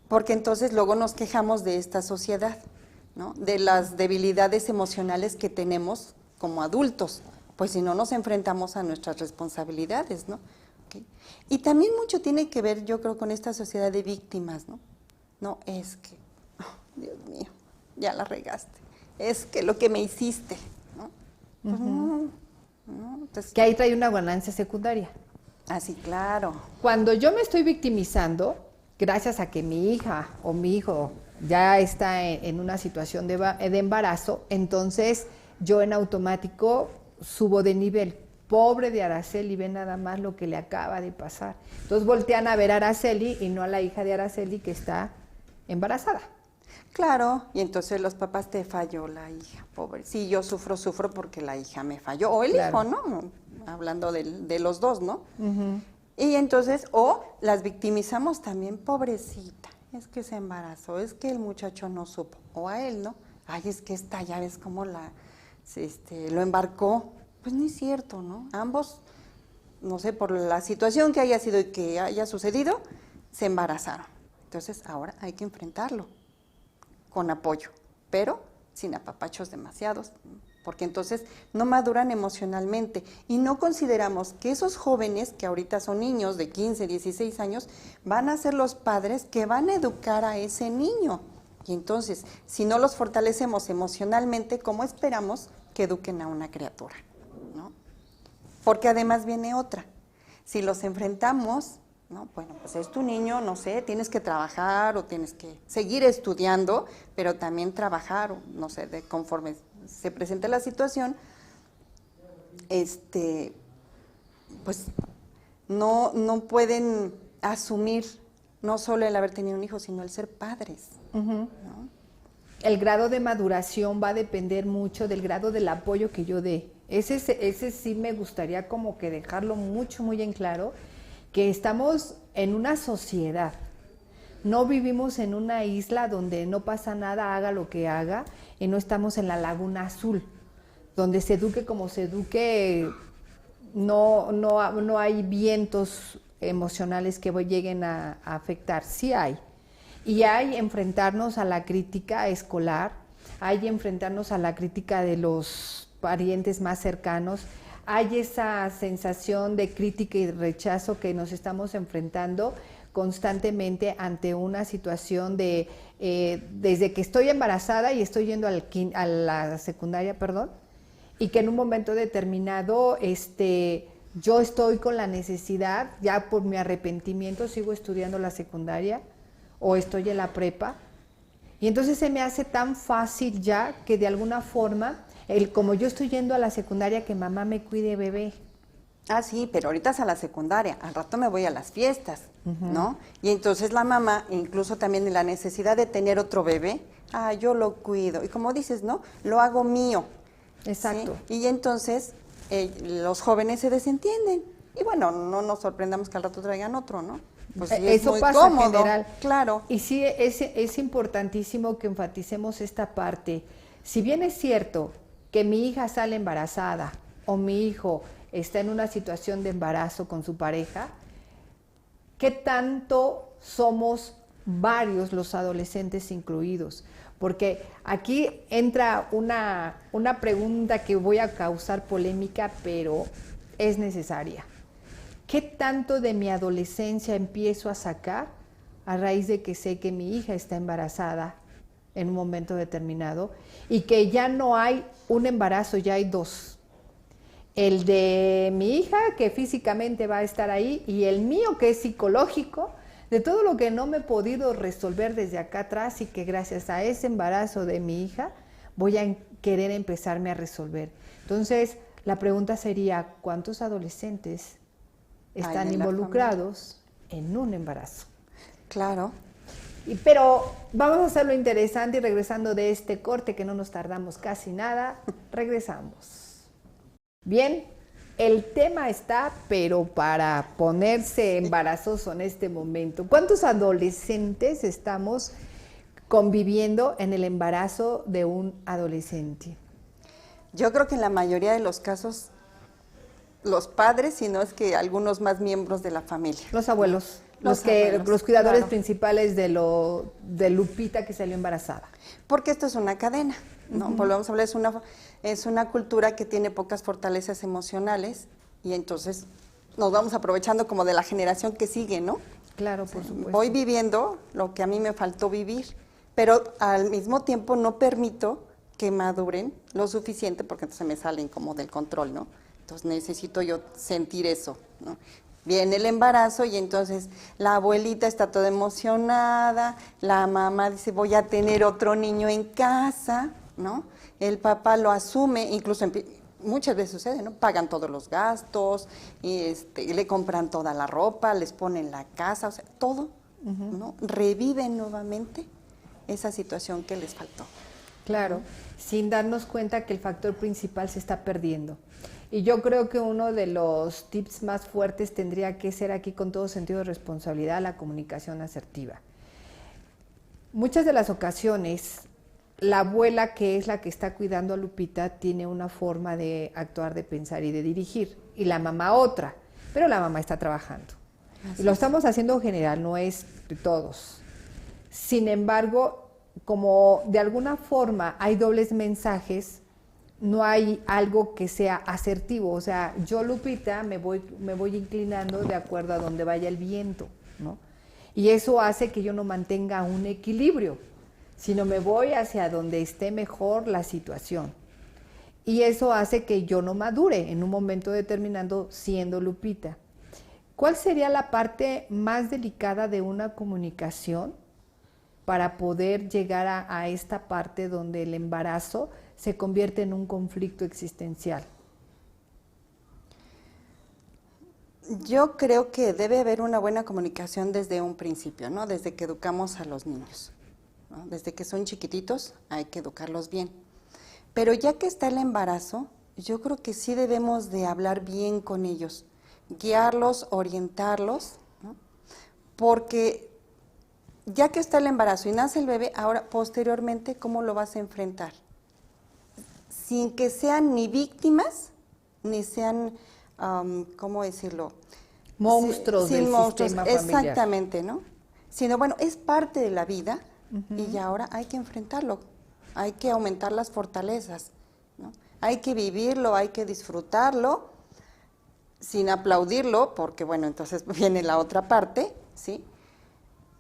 C: Porque entonces luego nos quejamos de esta sociedad, ¿no? De las debilidades emocionales que tenemos como adultos, pues si no nos enfrentamos a nuestras responsabilidades, ¿no? ¿Okay? Y también mucho tiene que ver, yo creo, con esta sociedad de víctimas, ¿no? No, es que, oh, Dios mío, ya la regaste, es que lo que me hiciste, ¿no? Pues no. Entonces,
A: Que ahí trae una ganancia secundaria.
C: así, claro.
A: Cuando yo me estoy victimizando, gracias a que mi hija o mi hijo ya está en una situación de embarazo, entonces yo en automático subo de nivel. Pobre de Araceli, ve nada más lo que le acaba de pasar. Entonces voltean a ver a Araceli y no a la hija de Araceli que está embarazada.
C: Claro, y entonces los papás, te falló la hija, pobre. Sí, yo sufro porque la hija me falló, o el
A: Claro.
C: hijo, ¿no? Hablando de los dos, ¿no? Y entonces, o las victimizamos también, pobrecita, es que se embarazó, es que el muchacho no supo, o a él, ¿no? Ay, es que esta, ya ves cómo lo embarcó. Pues no es cierto, ¿no? Ambos, no sé, por la situación que haya sido y que haya sucedido, se embarazaron. Entonces, ahora hay que enfrentarlo con apoyo, pero sin apapachos demasiados, porque entonces no maduran emocionalmente y no consideramos que esos jóvenes, que ahorita son niños de 15, 16 años, van a ser los padres que van a educar a ese niño. Y entonces, si no los fortalecemos emocionalmente, ¿cómo esperamos que eduquen a una criatura? ¿No? Porque además viene otra. Si los enfrentamos, ¿no? Bueno, pues es tu niño, no sé, tienes que trabajar o tienes que seguir estudiando, pero también trabajar, o no sé, conforme se presente la situación, pues no pueden asumir no solo el haber tenido un hijo, sino el ser padres. ¿No?
A: El grado de maduración va a depender mucho del grado del apoyo que yo dé. Ese sí me gustaría como que dejarlo muy en claro, que estamos en una sociedad. No vivimos en una isla donde no pasa nada, haga lo que haga, y no estamos en la Laguna Azul, donde se eduque como se eduque, no hay vientos emocionales que lleguen a afectar. Sí hay. Y hay enfrentarnos a la crítica escolar, hay enfrentarnos a la crítica de los parientes más cercanos, hay esa sensación de crítica y rechazo que nos estamos enfrentando constantemente ante una situación de, desde que estoy embarazada y estoy yendo a la secundaria, y que en un momento determinado yo estoy con la necesidad, ya por mi arrepentimiento sigo estudiando la secundaria, o estoy en la prepa, y entonces se me hace tan fácil ya que de alguna forma, como yo estoy yendo a la secundaria, que mamá me cuide bebé.
C: Ah, sí, pero ahorita es a la secundaria, al rato me voy a las fiestas, ¿no? Y entonces la mamá, incluso también en la necesidad de tener otro bebé, yo lo cuido, y como dices, ¿no? Lo hago mío.
A: Exacto.
C: ¿Sí? Y entonces los jóvenes se desentienden, y bueno, no nos sorprendamos que al rato traigan otro, ¿no? Pues sí,
A: eso
C: muy
A: pasa
C: cómodo,
A: en general.
C: claro.
A: Y sí, es importantísimo que enfaticemos esta parte. Si bien es cierto que mi hija sale embarazada o mi hijo está en una situación de embarazo con su pareja, ¿qué tanto somos varios los adolescentes incluidos? Porque aquí entra una pregunta que voy a causar polémica, pero es necesaria. ¿Qué tanto de mi adolescencia empiezo a sacar a raíz de que sé que mi hija está embarazada en un momento determinado y que ya no hay un embarazo, ya hay dos? El de mi hija, que físicamente va a estar ahí, y el mío, que es psicológico, de todo lo que no me he podido resolver desde acá atrás y que gracias a ese embarazo de mi hija voy a querer empezarme a resolver. Entonces, la pregunta sería, ¿cuántos adolescentes están involucrados en un embarazo?
C: Claro.
A: Pero vamos a hacerlo interesante y regresando de este corte, que no nos tardamos casi nada, regresamos. Bien, el tema está, pero para ponerse embarazoso en este momento. ¿Cuántos adolescentes estamos conviviendo en el embarazo de un adolescente?
C: Yo creo que en la mayoría de los casos, los padres, si no es que algunos más miembros de la familia.
A: Los abuelos. Los cuidadores principales de Lupita, que salió embarazada.
C: Porque esto es una cadena, ¿no? Volvemos a hablar, es una cultura que tiene pocas fortalezas emocionales y entonces nos vamos aprovechando como de la generación que sigue, ¿no?
A: Claro, por supuesto.
C: Voy viviendo lo que a mí me faltó vivir, pero al mismo tiempo no permito que maduren lo suficiente porque entonces me salen como del control, ¿no? Entonces necesito yo sentir eso, ¿no? Viene el embarazo y entonces la abuelita está toda emocionada, la mamá dice voy a tener otro niño en casa, ¿no? El papá lo asume, incluso muchas veces sucede, ¿no? Pagan todos los gastos, y le compran toda la ropa, les ponen la casa, o sea, todo, ¿no? Reviven nuevamente esa situación que les faltó.
A: Claro, sin darnos cuenta que el factor principal se está perdiendo. Y yo creo que uno de los tips más fuertes tendría que ser aquí, con todo sentido de responsabilidad, la comunicación asertiva. Muchas de las ocasiones, la abuela, que es la que está cuidando a Lupita, tiene una forma de actuar, de pensar y de dirigir, y la mamá otra, pero la mamá está trabajando. Y lo estamos haciendo general, no es de todos. Sin embargo, como de alguna forma hay dobles mensajes, no hay algo que sea asertivo. O sea, yo, Lupita, me voy inclinando de acuerdo a donde vaya el viento, ¿no? Y eso hace que yo no mantenga un equilibrio, sino me voy hacia donde esté mejor la situación. Y eso hace que yo no madure en un momento determinado siendo Lupita. ¿Cuál sería la parte más delicada de una comunicación para poder llegar a esta parte donde el embarazo se convierte en un conflicto existencial?
C: Yo creo que debe haber una buena comunicación desde un principio, ¿no? Desde que educamos a los niños, ¿no? Desde que son chiquititos hay que educarlos bien. Pero ya que está el embarazo, yo creo que sí debemos de hablar bien con ellos, guiarlos, orientarlos, ¿no? Porque ya que está el embarazo y nace el bebé, ahora posteriormente, ¿cómo lo vas a enfrentar? Sin que sean ni víctimas, ni sean, ¿cómo decirlo?
A: Monstruos del sistema familiar.
C: Exactamente, ¿no? Sino, bueno, es parte de la vida y ya ahora hay que enfrentarlo, hay que aumentar las fortalezas, ¿no? Hay que vivirlo, hay que disfrutarlo, sin aplaudirlo, porque, bueno, entonces viene la otra parte, ¿sí?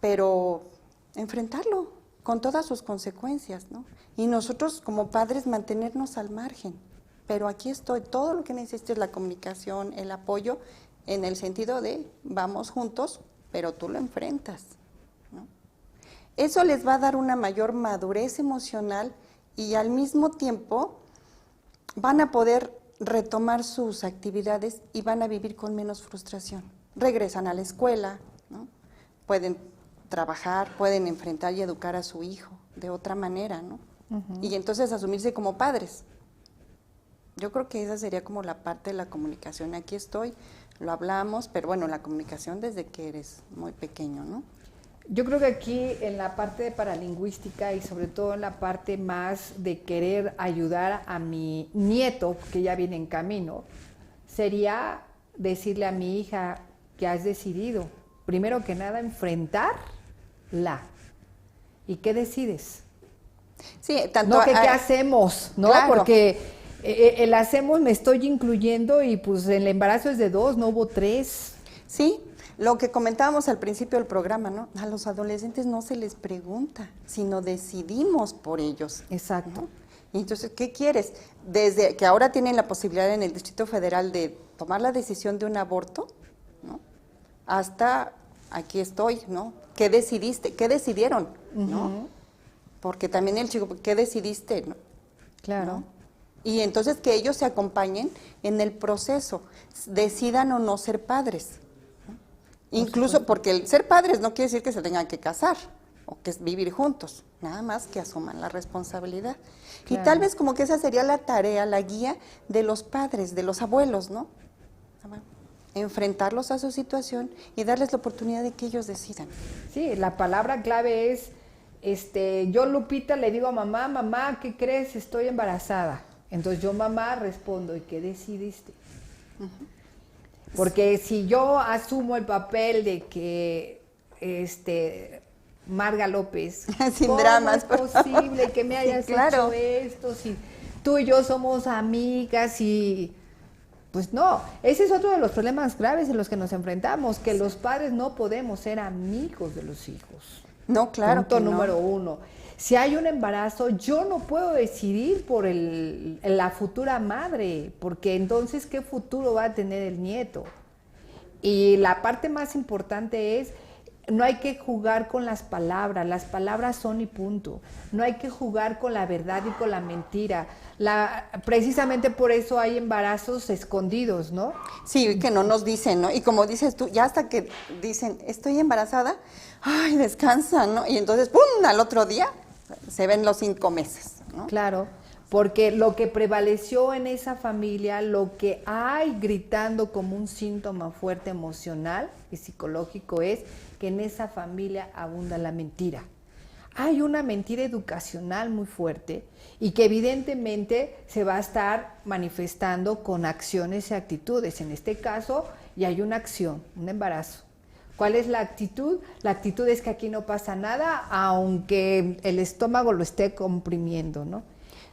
C: Pero enfrentarlo con todas sus consecuencias, ¿no? Y nosotros como padres mantenernos al margen. Pero aquí estoy, todo lo que necesito es la comunicación, el apoyo, en el sentido de vamos juntos, pero tú lo enfrentas, ¿no? Eso les va a dar una mayor madurez emocional y al mismo tiempo van a poder retomar sus actividades y van a vivir con menos frustración. Regresan a la escuela, ¿no? Pueden trabajar, pueden enfrentar y educar a su hijo de otra manera, ¿no? Y entonces asumirse como padres. Yo creo que esa sería como la parte de la comunicación. Aquí estoy, lo hablamos, pero bueno, la comunicación desde que eres muy pequeño, ¿no?
A: Yo creo que aquí en la parte de paralingüística y sobre todo en la parte más de querer ayudar a mi nieto, que ya viene en camino, sería decirle a mi hija que has decidido, primero que nada, enfrentarla. ¿Y qué decides?
C: Sí, tanto
A: No que qué hacemos, ¿no?
C: Claro.
A: Porque el hacemos me estoy incluyendo y pues el embarazo es de 2, no hubo 3.
C: Sí, lo que comentábamos al principio del programa, ¿no? A los adolescentes no se les pregunta, sino decidimos por ellos.
A: Exacto.
C: ¿No? Y entonces, ¿qué quieres? Desde que ahora tienen la posibilidad en el Distrito Federal de tomar la decisión de un aborto, ¿no? Hasta aquí estoy, ¿no? ¿Qué decidiste? ¿Qué decidieron? ¿No? Porque también el chico, ¿qué decidiste? ¿No?
A: Claro.
C: ¿No? Y entonces que ellos se acompañen en el proceso, decidan o no ser padres. Incluso porque el ser padres no quiere decir que se tengan que casar o que vivir juntos, nada más que asuman la responsabilidad.
A: Claro.
C: Y tal vez como que esa sería la tarea, la guía de los padres, de los abuelos, ¿no? Enfrentarlos a su situación y darles la oportunidad de que ellos decidan.
A: Sí, la palabra clave es, yo Lupita le digo a mamá, mamá, ¿qué crees? Estoy embarazada. Entonces yo mamá respondo, ¿y qué decidiste? Porque si yo asumo el papel de que Marga López,
C: Sin
A: ¿cómo
C: dramas,
A: es
C: por
A: posible que me hayas
C: claro.
A: hecho esto? Si tú y yo somos amigas y pues no, ese es otro de los problemas graves en los que nos enfrentamos, que los padres no podemos ser amigos de los hijos.
C: No, claro.
A: Punto
C: que no.
A: número 1. Si hay un embarazo, yo no puedo decidir por la futura madre, porque entonces, ¿qué futuro va a tener el nieto? Y la parte más importante es, no hay que jugar con las palabras son y punto. No hay que jugar con la verdad y con la mentira. Precisamente por eso hay embarazos escondidos, ¿no?
C: Sí, que no nos dicen, ¿no? Y como dices tú, ya hasta que dicen, estoy embarazada, ay, descansan, ¿no? Y entonces, ¡pum!, al otro día se ven los 5 meses, ¿no?
A: Claro, porque lo que prevaleció en esa familia, lo que hay gritando como un síntoma fuerte emocional y psicológico es que en esa familia abunda la mentira. Hay una mentira educacional muy fuerte y que evidentemente se va a estar manifestando con acciones y actitudes. En este caso, ya hay una acción, un embarazo. ¿Cuál es la actitud? La actitud es que aquí no pasa nada, aunque el estómago lo esté comprimiendo, ¿no?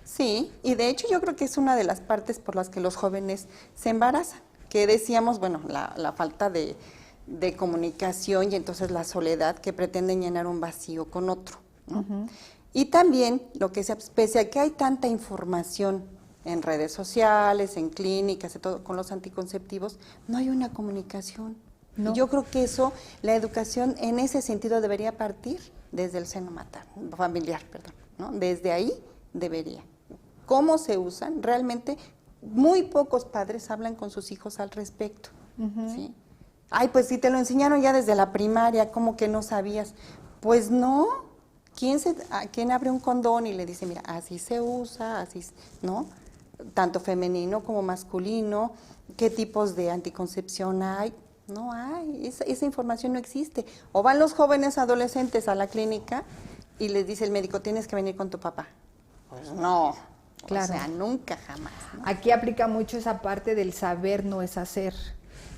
C: Sí, y de hecho yo creo que es una de las partes por las que los jóvenes se embarazan, que decíamos, bueno, la falta de comunicación y entonces la soledad que pretenden llenar un vacío con otro, ¿no? Y también lo que pese a que hay tanta información en redes sociales, en clínicas y todo, con los anticonceptivos, no hay una comunicación.
A: No.
C: Y yo creo que eso, la educación en ese sentido debería partir desde el seno familiar, ¿no? Desde ahí debería. ¿Cómo se usan? Realmente muy pocos padres hablan con sus hijos al respecto, ¿sí? Ay, pues si te lo enseñaron ya desde la primaria, ¿cómo que no sabías? Pues no. ¿Quién abre un condón y le dice, mira, así se usa, así, ¿no? Tanto femenino como masculino, ¿qué tipos de anticoncepción hay? No hay, esa información no existe. O van los jóvenes adolescentes a la clínica y les dice el médico, tienes que venir con tu papá. Pues no,
A: claro.
C: O sea, nunca, jamás, ¿no?
A: Aquí aplica mucho esa parte del saber no es hacer.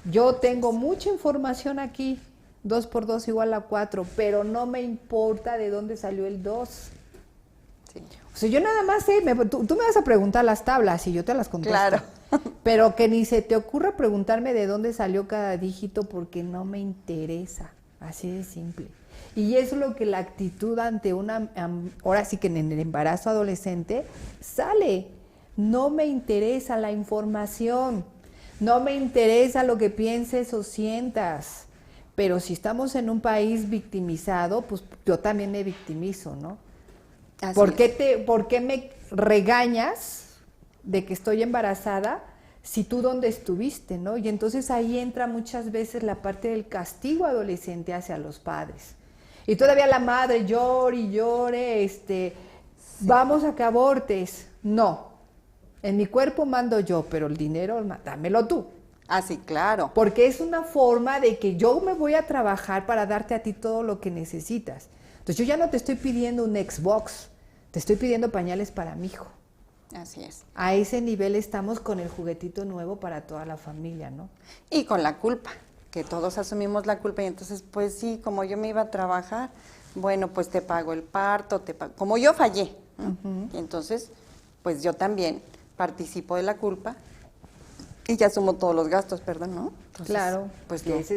A: Yo tengo mucha información aquí, 2 por 2 igual a 4, pero no me importa de dónde salió el 2.
C: Sí.
A: O sea, yo nada más sé, tú me vas a preguntar las tablas y yo te las contesto.
C: Claro.
A: Pero que ni se te ocurra preguntarme de dónde salió cada dígito porque no me interesa. Así de simple. Y eso es lo que la actitud ante ahora sí que en el embarazo adolescente sale. No me interesa la información. No me interesa lo que pienses o sientas. Pero si estamos en un país victimizado, pues yo también me victimizo, ¿no? ¿Por qué me regañas de que estoy embarazada si tú dónde estuviste, ¿no? Y entonces ahí entra muchas veces la parte del castigo adolescente hacia los padres. Y todavía la madre llore y llore, vamos a que abortes. No, en mi cuerpo mando yo, pero el dinero dámelo tú.
C: Ah, sí, claro.
A: Porque es una forma de que yo me voy a trabajar para darte a ti todo lo que necesitas. Entonces yo ya no te estoy pidiendo un Xbox, te estoy pidiendo pañales para mi hijo.
C: Así es.
A: A ese nivel estamos con el juguetito nuevo para toda la familia, ¿no?
C: Y con la culpa, que todos asumimos la culpa y entonces, pues sí, como yo me iba a trabajar, bueno, pues te pago el parto, como yo fallé, ¿no? Y entonces, pues yo también participo de la culpa y ya asumo todos los gastos, perdón, ¿no? Entonces,
A: Claro,
C: pues
A: y
C: no.
A: esa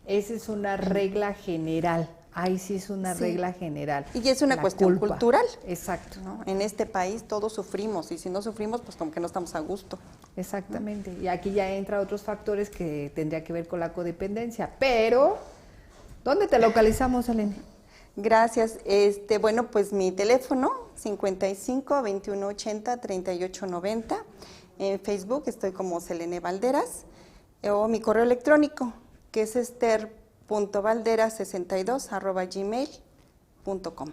A: es una regla general. Ahí sí es una
C: Sí.
A: regla general.
C: Y es una
A: La
C: cuestión
A: culpa.
C: cultural,
A: Exacto,
C: ¿no? En este país todos sufrimos y si no sufrimos, pues como que no estamos a gusto.
A: exactamente. Y aquí ya entra otros factores que tendría que ver con la codependencia. Pero, ¿dónde te localizamos, Elena?
C: Gracias. Bueno, pues mi teléfono 55 21 80 38 90. En Facebook estoy como Selene Valderas o mi correo electrónico que es ester.valderas62@gmail.com.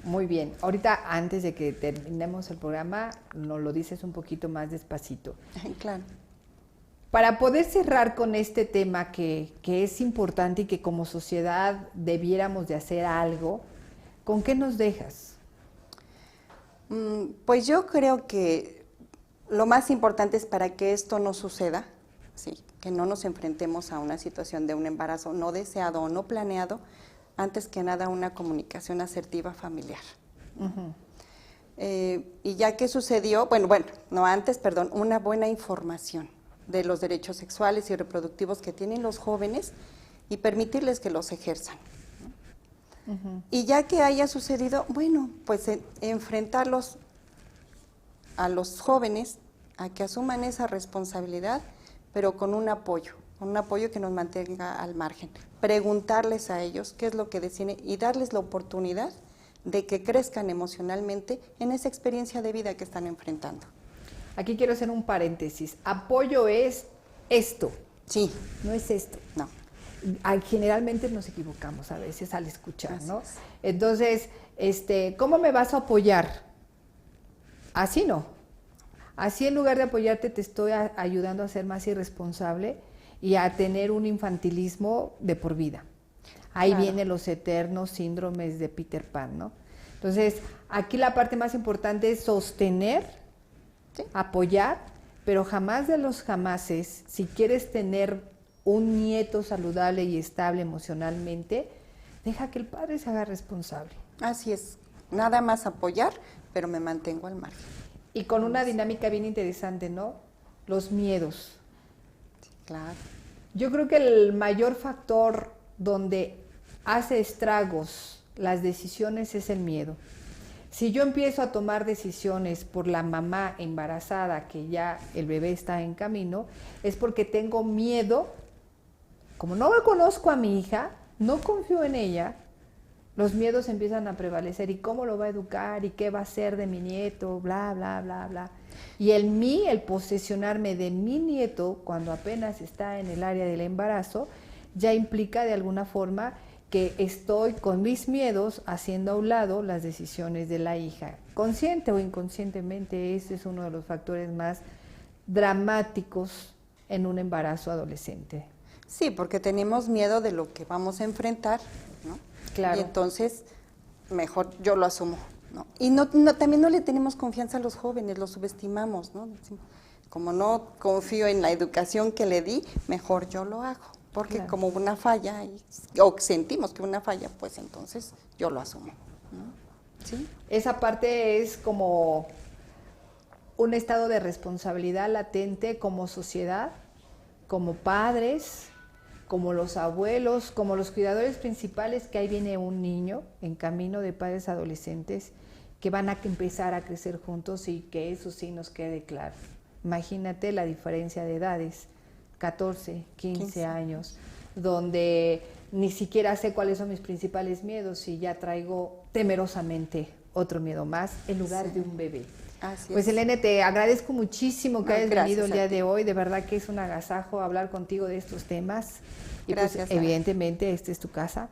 A: Muy bien. Ahorita, antes de que terminemos el programa, nos lo dices un poquito más despacito.
C: Claro.
A: Para poder cerrar con este tema que es importante y que como sociedad debiéramos de hacer algo, ¿con qué nos dejas?
C: Pues yo creo que lo más importante es para que esto no suceda, sí, que no nos enfrentemos a una situación de un embarazo no deseado o no planeado, antes que nada una comunicación asertiva familiar. Y ya que sucedió, una buena información de los derechos sexuales y reproductivos que tienen los jóvenes y permitirles que los ejerzan. Y ya que haya sucedido, bueno, pues enfrentarlos a los jóvenes a que asuman esa responsabilidad, pero con un apoyo que nos mantenga al margen. Preguntarles a ellos qué es lo que deciden y darles la oportunidad de que crezcan emocionalmente en esa experiencia de vida que están enfrentando.
A: Aquí quiero hacer un paréntesis. Apoyo es esto,
C: Sí,
A: no es esto.
C: no.
A: Generalmente nos equivocamos a veces al escuchar,
C: Así
A: ¿no?
C: es.
A: Entonces, ¿cómo me vas a apoyar? Así no. Así en lugar de apoyarte te estoy ayudando a ser más irresponsable y a tener un infantilismo de por vida. Ahí
C: Claro.
A: vienen los eternos síndromes de Peter Pan, ¿no? Entonces, aquí la parte más importante es sostener,
C: Sí.
A: apoyar, pero jamás de los jamases, si quieres tener un nieto saludable y estable emocionalmente, deja que el padre se haga responsable.
C: Así es, nada más apoyar, pero me mantengo al margen.
A: Y con una dinámica bien interesante, ¿no? Los miedos.
C: Claro.
A: Yo creo que el mayor factor donde hace estragos las decisiones es el miedo. Si yo empiezo a tomar decisiones por la mamá embarazada, que ya el bebé está en camino, es porque tengo miedo. Como no conozco a mi hija, no confío en ella, los miedos empiezan a prevalecer. ¿Y cómo lo va a educar? ¿Y qué va a hacer de mi nieto? Bla, bla, bla, bla. Y el posesionarme de mi nieto cuando apenas está en el área del embarazo, ya implica de alguna forma que estoy con mis miedos haciendo a un lado las decisiones de la hija. Consciente o inconscientemente, ese es uno de los factores más dramáticos en un embarazo adolescente.
C: Sí, porque tenemos miedo de lo que vamos a enfrentar, ¿no?
A: Claro.
C: Y entonces, mejor yo lo asumo, ¿no? Y también no le tenemos confianza a los jóvenes, los subestimamos, ¿no? Como no confío en la educación que le di, mejor yo lo hago. Porque
A: Claro.
C: como una falla, o sentimos que una falla, pues entonces yo lo asumo, ¿no? ¿Sí?
A: Esa parte es como un estado de responsabilidad latente como sociedad, como padres, como los abuelos, como los cuidadores principales, que ahí viene un niño en camino de padres adolescentes que van a empezar a crecer juntos y que eso sí nos quede claro. Imagínate la diferencia de edades, 14, 15 años, donde ni siquiera sé cuáles son mis principales miedos y ya traigo temerosamente otro miedo más en lugar de un bebé.
C: Así
A: Pues
C: es.
A: Elena, te agradezco muchísimo que hayas
C: Gracias
A: venido el
C: a
A: día
C: ti.
A: de hoy, de verdad que es un agasajo hablar contigo de estos temas y
C: Gracias,
A: pues
C: Ana.
A: evidentemente esta es tu casa.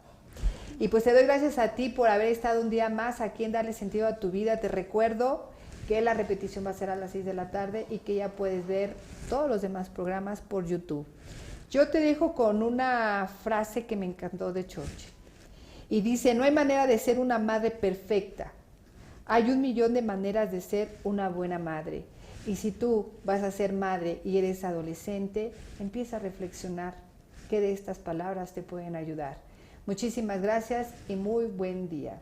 A: Y pues te doy gracias a ti por haber estado un día más aquí en Darle Sentido a tu Vida. Te recuerdo que la repetición va a ser a las 6 de la tarde y que ya puedes ver todos los demás programas por YouTube. Yo te dejo con una frase que me encantó de Churchill. Y dice, no hay manera de ser una madre perfecta. Hay 1.000.000 de maneras de ser una buena madre. Y si tú vas a ser madre y eres adolescente, empieza a reflexionar qué de estas palabras te pueden ayudar. Muchísimas gracias y muy buen día.